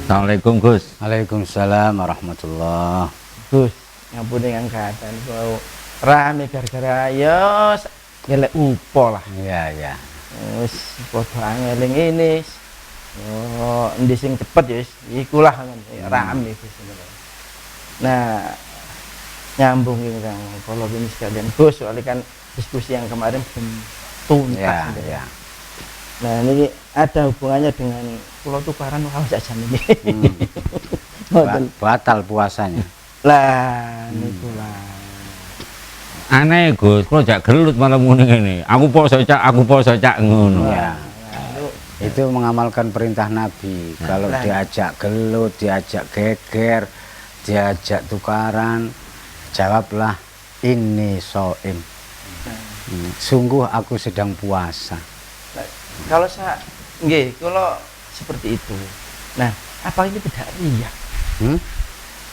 Assalamualaikum Gus. Waalaikumsalam warahmatullah. Gus, ngampuni angkatan bau rame gara-gara ya gelek upo lah. Iya, iya. Wis padha angeling ini. Oh, endi sing cepet ya wis iku lah kan rame wis ngono. Nah, nyambung ini Kang, kalau ini sekalian Gus, soalnya kan diskusi yang kemarin belum tuntas. Iya, gitu. iya. Nah, ini ada hubungannya dengan Pulau Tukaran kalau jajan ini. Batal puasanya. Lah, niku lah. Aneh Gus, kalau jak gelut malam ngene ngene. Aku poso cak ngono. Iya. Itu mengamalkan perintah Nabi. Kalau diajak gelut, diajak geger, diajak tukaran, jawablah ini soim. Sungguh aku sedang puasa. Nah, kalau saya nggih, kalau seperti itu. Nah, apa ini tidak riya?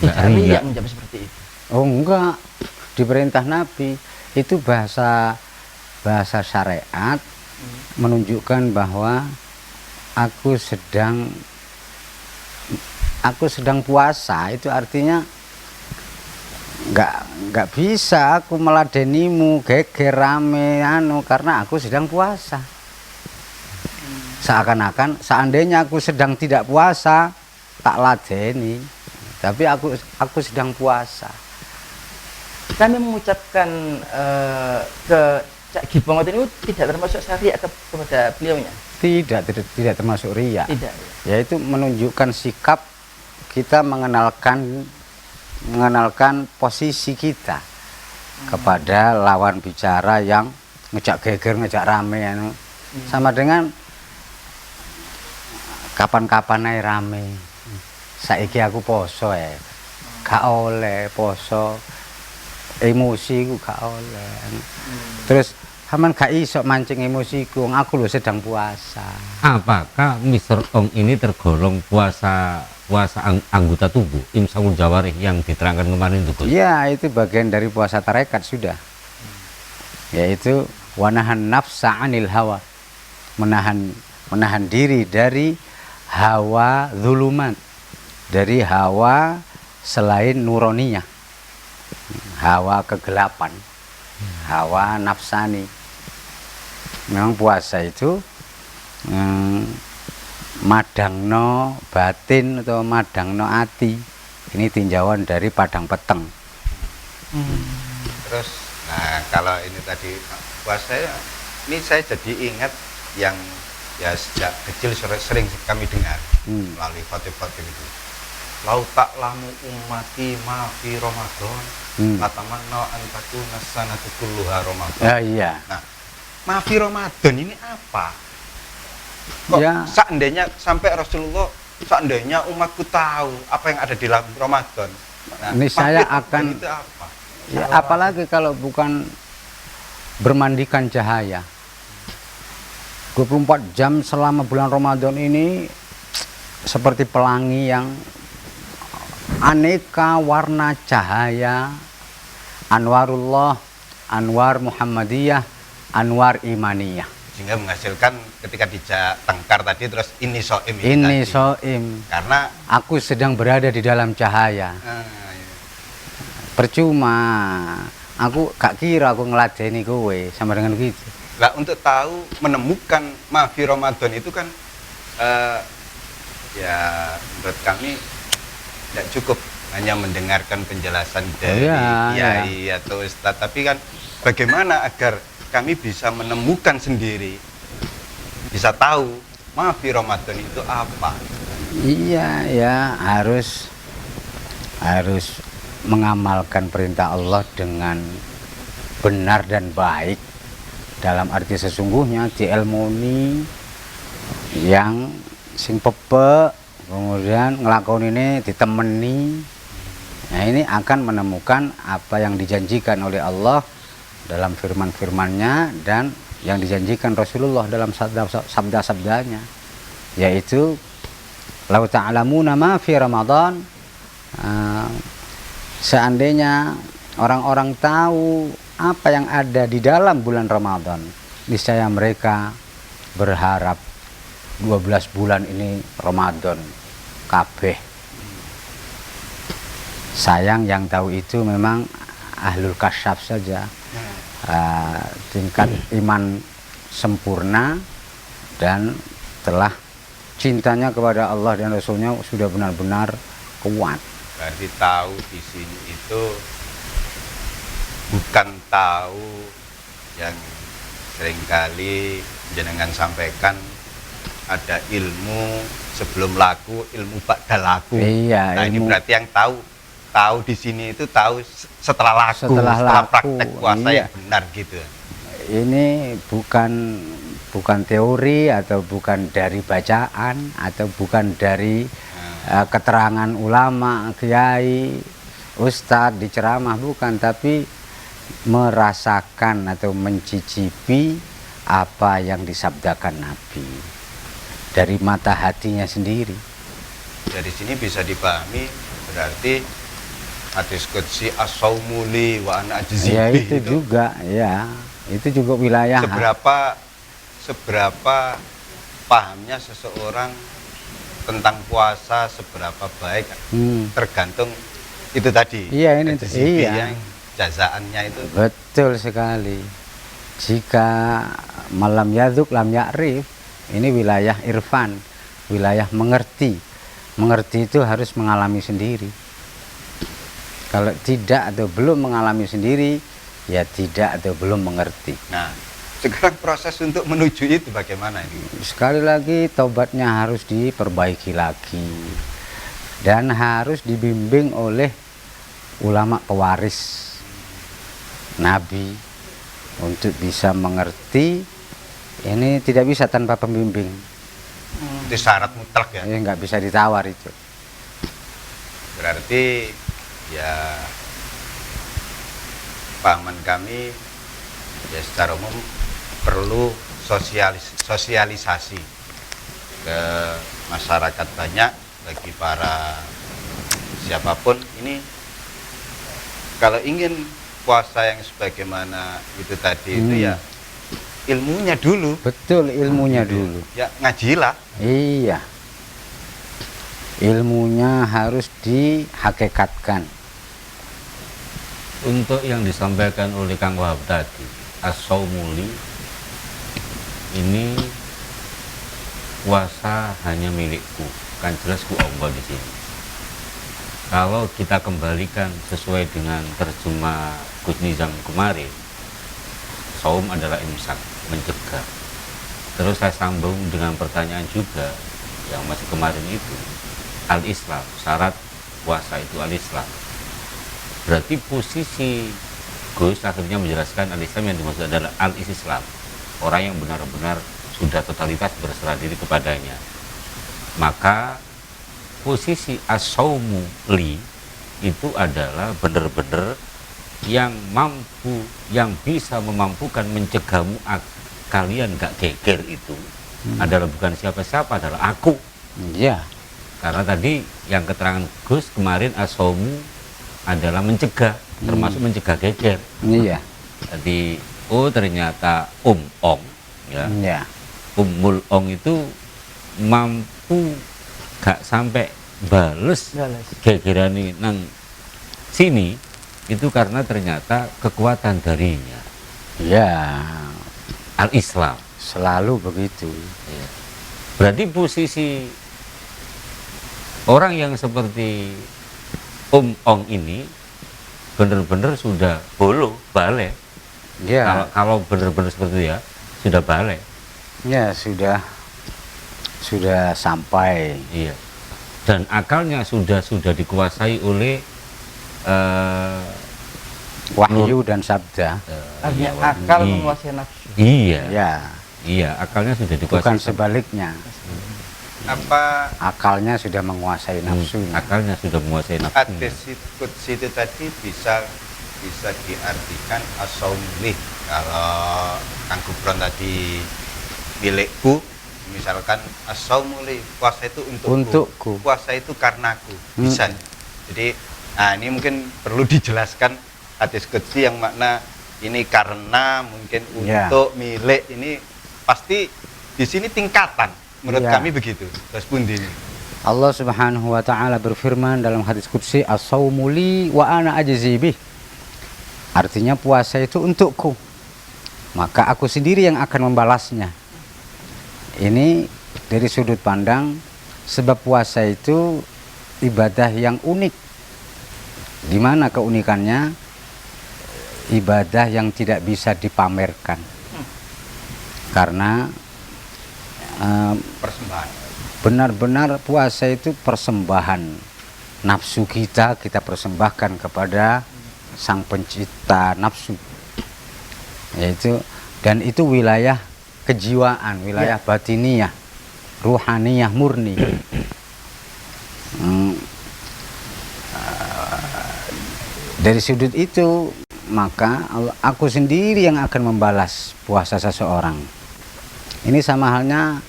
Tidak riya menjawab seperti itu. Oh enggak, di perintah Nabi itu bahasa syariat menunjukkan bahwa aku sedang puasa. Itu artinya nggak bisa aku meladenimu geger rame karena aku sedang puasa. Seakan-akan seandainya aku sedang tidak puasa tak ladeni, tapi aku sedang puasa. Kami mengucapkan ke Cak Gibong itu tidak termasuk syariat kepada beliaunya. Tidak termasuk riya. Tidak. Yaitu menunjukkan sikap kita mengenalkan posisi kita kepada lawan bicara yang ngejak geger, ngejak rame sama dengan kapan-kapan ae rame. Saiki aku poso gak oleh poso. Emosi ku gak oleh. Terus aman gak iso mancing emosiku, aku lho sedang puasa. Apakah Mr. Ong ini tergolong puasa anggota tubuh imsakul jawarih yang diterangkan kemarin itu Gus? Iya, itu bagian dari puasa tarekat sudah. Yaitu wanahan nafsa anil hawa. Menahan diri dari hawa zuluman. Dari hawa selain nuroniyah. Hawa kegelapan. Hawa nafsani. Memang puasa itu madangno batin atau madangno ati. Ini tinjauan dari padang peteng. Terus, nah kalau ini tadi puasa ini saya jadi ingat yang ya sejak kecil sering kami dengar melalui khotib-khotib itu. Lau ta'lamu ummati ma fi Ramadan latamanna an takuna sanatu kulluha Ramadan. Ya, iya. Nah, ma fi Ramadan ini apa? Kok Ya. seandainya sampai Rasulullah, seandainya umatku tahu apa yang ada di dalam Ramadan. Nah, Ini saya akan itu apa? ya, apalagi kalau bukan bermandikan cahaya. 24 jam selama bulan Ramadan ini seperti pelangi yang aneka warna cahaya, anwarullah, anwar Muhammadiyah, anwar imaniyah. Sehingga menghasilkan ketika dijak tengkar tadi terus ini soim Ini tadi. soim, Karena aku sedang berada di dalam cahaya. iya. Percuma, aku gak kira aku ngeladeni kowe sama dengan gitu. Lah untuk tahu menemukan mahfi Ramadan itu kan ya menurut kami tidak cukup hanya mendengarkan penjelasan dari kiai atau ustadz, tapi kan bagaimana agar kami bisa menemukan sendiri, bisa tahu mahfi Ramadan itu apa. Iya, ya harus mengamalkan perintah Allah dengan benar dan baik. Dalam arti sesungguhnya dielmoni yang sing pepe, kemudian ngelakon ini ditemani. Nah, ini akan menemukan apa yang dijanjikan oleh Allah dalam firman-firmannya dan yang dijanjikan Rasulullah dalam sabda-sabdanya, yaitu lau ta'lamuna ma fi Ramadan, seandainya orang-orang tahu apa yang ada di dalam bulan Ramadan, niscaya mereka berharap 12 bulan ini Ramadan kabeh. Sayang yang tahu itu memang ahlul kasyaf saja. Tingkat iman sempurna dan telah cintanya kepada Allah dan Rasulnya sudah benar-benar kuat. Berarti tahu di sini itu bukan tahu yang seringkali jenengan sampaikan ada ilmu sebelum laku, ilmu ba'da laku. Iya, Nah, ini ilmu- berarti yang tahu di sini itu tahu setelah laku, Setelah laku, praktek puasa iya. yang benar gitu. Ini bukan teori atau bukan dari bacaan atau bukan dari keterangan ulama, kiai, ustadz di ceramah, bukan, tapi merasakan atau mencicipi apa yang disabdakan Nabi dari mata hatinya sendiri. Dari sini bisa dipahami berarti hadis qudsi as-saumuli wa ana ajzi Ya bih itu juga, ya itu juga wilayah. seberapa pahamnya seseorang tentang puasa, seberapa baik tergantung itu tadi. Iya, ini Ajzi bih iya. yang jazaannya itu. Betul sekali. Jika malam yaduk lam ya'rif, ini wilayah irfan, wilayah mengerti. Mengerti itu harus mengalami sendiri. Kalau tidak atau belum mengalami sendiri, ya tidak atau belum mengerti. Nah, sekarang proses untuk menuju itu bagaimana ini? Sekali lagi taubatnya harus diperbaiki lagi dan harus dibimbing oleh ulama pewaris Nabi untuk bisa mengerti. Ini tidak bisa tanpa pembimbing. Itu syarat mutlak ya. Ya nggak bisa ditawar itu. Berarti ya pahaman kami ya secara umum perlu sosialisasi ke masyarakat banyak, bagi para siapapun ini kalau ingin puasa yang sebagaimana itu tadi itu ya ilmunya dulu. Betul, ilmunya dulu. Ya ngajilah. Iya. Ilmunya harus dihakikatkan. Untuk yang disampaikan oleh Kang Wahab tadi, as-saumuli ini puasa hanya milikku, kan jelas ku Allah di sini. Kalau kita kembalikan sesuai dengan terjemah Gus Nizam kemarin, saum adalah imsak, mencegah. Terus saya sambung dengan pertanyaan juga yang masih kemarin itu, al-Islam, syarat puasa itu al-Islam. Berarti posisi Gus akhirnya menjelaskan al-Islam yang dimaksud adalah al-Islam, orang yang benar-benar sudah totalitas berserah diri kepadanya. Maka posisi as-saumu li itu adalah benar-benar yang mampu, yang bisa memampukan mencegahmu kalian gak geger itu adalah bukan siapa-siapa, adalah aku. Iya. Karena tadi yang keterangan Gus kemarin as-saumu adalah mencegah, termasuk mencegah geger. Iya. Jadi oh ternyata ong ya. Iya. Ummul ong itu mampu gak sampai bales gegerani nang sini itu karena ternyata kekuatan darinya Iya. al-Islam. Selalu begitu. Ya. Berarti posisi orang yang seperti ong ini benar-benar sudah balik. Iya. Kalau benar-benar seperti itu ya sudah balik. Ya sudah sampai. Iya. Dan akalnya sudah dikuasai oleh Wahyu dan sabda. Artinya iya, akal iya. menguasai nafsu. Iya. Ya, Iya, akalnya sudah dikuasai. bukan sebaliknya. Apa Akalnya sudah menguasai nafsunya. Akalnya sudah menguasai nafsu. hadis qudsi itu tadi bisa diartikan as-saumuli. Kalau Kang Gubron tadi milikku, misalkan as-saumuli, puasa itu Untukku. puasa itu karenaku, bisa. Jadi nah ini mungkin perlu dijelaskan hadis qudsi yang makna ini karena, mungkin Ya. untuk, milik, ini pasti di sini tingkatan menurut Ya. kami begitu. Terus pundi ini. Allah Subhanahu wa taala berfirman dalam hadis qudsi, as-saumu li wa ana ajzi bih. Artinya puasa itu untukku, maka aku sendiri yang akan membalasnya. Ini dari sudut pandang sebab puasa itu ibadah yang unik. Di mana keunikannya? Ibadah yang tidak bisa dipamerkan. Karena Persembahan. benar-benar puasa itu persembahan. Nafsu kita persembahkan kepada Sang Pencipta nafsu. Yaitu, dan itu wilayah kejiwaan, wilayah batiniyah, ruhaniyah murni. Dari sudut itu, maka aku sendiri yang akan membalas puasa seseorang. Ini sama halnya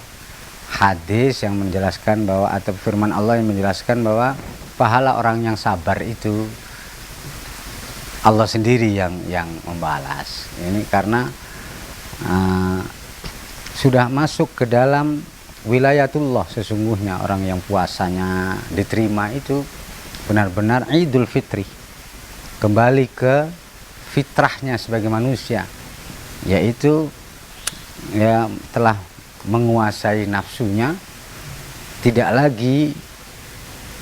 hadis yang menjelaskan bahwa, atau firman Allah yang menjelaskan bahwa pahala orang yang sabar itu Allah sendiri yang membalas. Ini karena sudah masuk ke dalam wilayatullah. Sesungguhnya orang yang puasanya diterima itu benar-benar Idul Fitri, kembali ke fitrahnya sebagai manusia, yaitu ya telah menguasai nafsunya, tidak lagi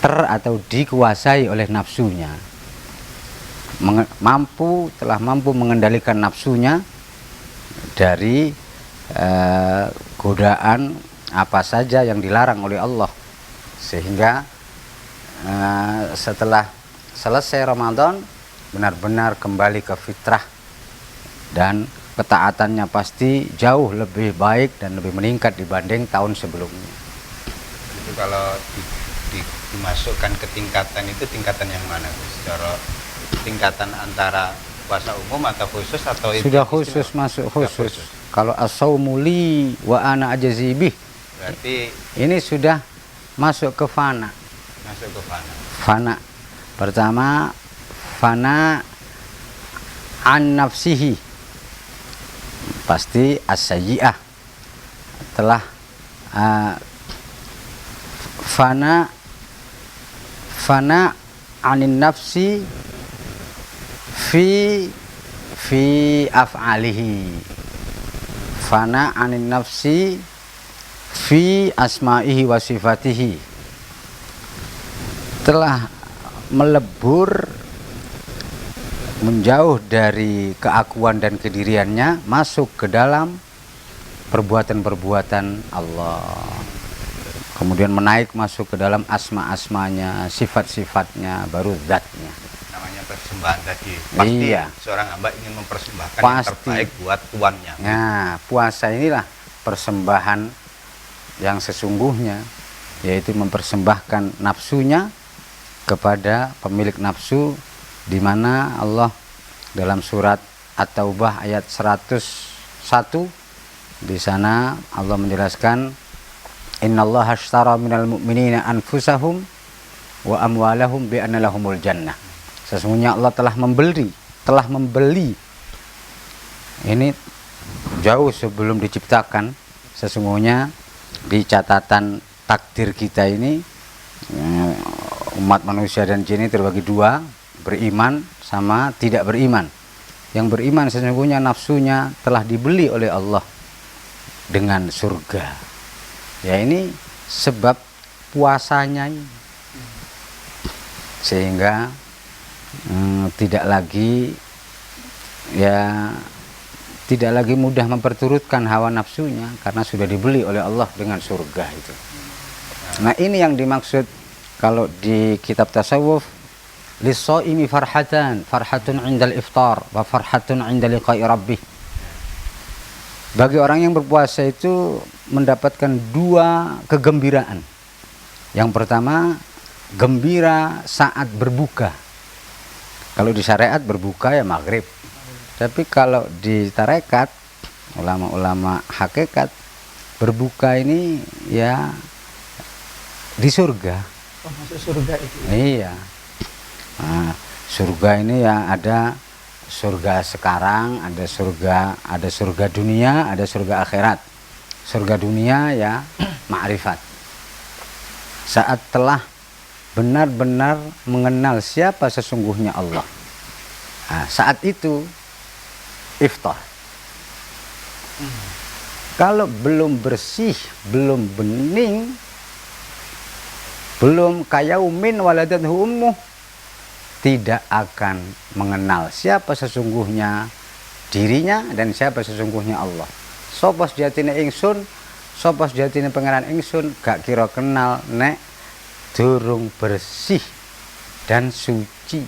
atau dikuasai oleh nafsunya, telah mampu mengendalikan nafsunya dari godaan apa saja yang dilarang oleh Allah, sehingga setelah selesai Ramadan benar-benar kembali ke fitrah dan ketaatannya pasti jauh lebih baik dan lebih meningkat dibanding tahun sebelumnya. Itu kalau dimasukkan ke tingkatan itu tingkatan yang mana, Gus? Secara tingkatan antara puasa umum atau khusus, atau itu sudah khusus, masuk khusus. Kalau as-saumu li wa ana ajzi bih, berarti ini sudah masuk ke fana. masuk ke fana. Fana pertama, fana an nafsihi, pasti as-sayyi'ah, telah fana anin nafsi fi af'alihi, fana anin nafsi fi asma'ihi wa sifatihi, telah melebur, menjauh dari keakuan dan kediriannya, masuk ke dalam perbuatan-perbuatan Allah, kemudian menaik masuk ke dalam asma-asmanya, sifat-sifatnya, baru zatnya. Namanya persembahan tadi. Pasti Iya. seorang hamba ingin mempersembahkan Pasti. yang terbaik buat tuannya. Nah, puasa inilah persembahan yang sesungguhnya, yaitu mempersembahkan nafsunya kepada pemilik nafsu, di mana Allah dalam surat At-Taubah ayat 101, di sana Allah menjelaskan, innallaha ashtara minal mu'minina anfusahum wa amwalahum bi anna lahumul jannah. Sesungguhnya Allah telah membeli. Ini jauh sebelum diciptakan. Sesungguhnya di catatan takdir kita ini, umat manusia dan jin terbagi dua, beriman sama tidak beriman. Yang beriman sesungguhnya nafsunya telah dibeli oleh Allah dengan surga. Ya, ini sebab puasanya ini. Sehingga tidak lagi mudah memperturutkan hawa nafsunya, karena sudah dibeli oleh Allah dengan surga itu. Nah, ini yang dimaksud kalau di kitab tasawuf, lis-shaimi farhatun 'indal iftar wa farhatun 'inda liqa'i rabbih. Bagi orang yang berpuasa itu mendapatkan dua kegembiraan. Yang pertama, gembira saat berbuka. Kalau di syariat berbuka ya maghrib. Tapi kalau di tarekat, ulama-ulama hakikat, berbuka ini ya di surga. Oh, masuk surga itu. Iya. Nah, surga ini ya ada surga sekarang, ada surga dunia, ada surga akhirat. Surga dunia ya ma'rifat. saat telah benar-benar mengenal siapa sesungguhnya Allah. Nah, saat itu iftar. Kalau belum bersih, belum bening, belum kayaumin waladathu ummuh, tidak akan mengenal siapa sesungguhnya dirinya dan siapa sesungguhnya Allah. Sapa sejatine ingsun, sapa sejatine pangeran ingsun, gak kira kenal nek durung bersih dan suci.